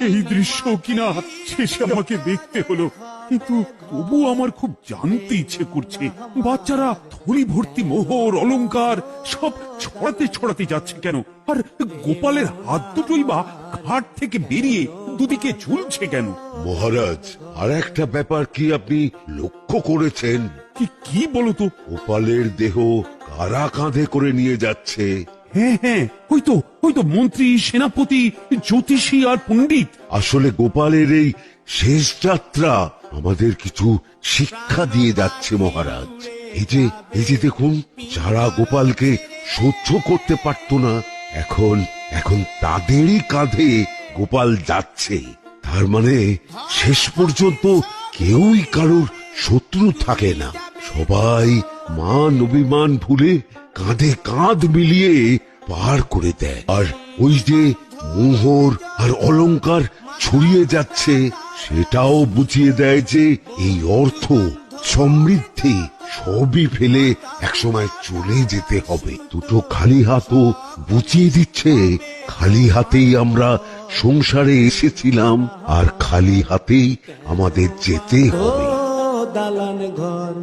এই দৃশ্য কিনা শেষে আমাকে দেখতে হলো, কিন্তু তবু আমার খুব জানতে ইচ্ছে করছে বাচ্চারা থলি ভর্তি মোহর অলংকার সব ছড়াতে ছড়াতে যাচ্ছে কেন, আর গোপালের হাত দুটোই বা ঘাট থেকে বেরিয়ে দুদিকে ঝুলছে কেন? মহারাজ, আর একটা ব্যাপার কি আপনি লক্ষ্য করেছেন? কি বলো তো? গোপালের দেহ কারা কাঁধে করে নিয়ে যাচ্ছে? হ্যাঁ হ্যাঁ, ওই তো মন্ত্রী, সেনাপতি, জ্যোতিষী আর পণ্ডিত। আসলে গোপালের এই শেষ যাত্রা আমাদের কিছু শিক্ষা দিয়ে যাচ্ছে মহারাজ। এই যে দেখুন, যারা গোপালকে সহ্য করতে পারত না, এখন এখন তাদেরই কাঁধে গোপাল যাচ্ছে। তার মানে শেষ পর্যন্ত কেউই কারোর শত্রু থাকে না, সবাই মান অভিমান ভুলে কাঁধে কাঁধ মিলিয়ে পার করে দেয়। আর ওই যে মোহর আর অলংকার ছড়িয়ে যাচ্ছে, সেটাও বুঝিয়ে দেয় যে এই অর্থ, সমৃদ্ধি সবই ফেলে একসময় চলে যেতে হবে। দুটো খালি হাতও বুঝিয়ে দিচ্ছে খালি হাতেই আমরা সংসারে এসেছিলাম, আর খালি হাতেই আমাদের যেতে হবে। দালান ঘর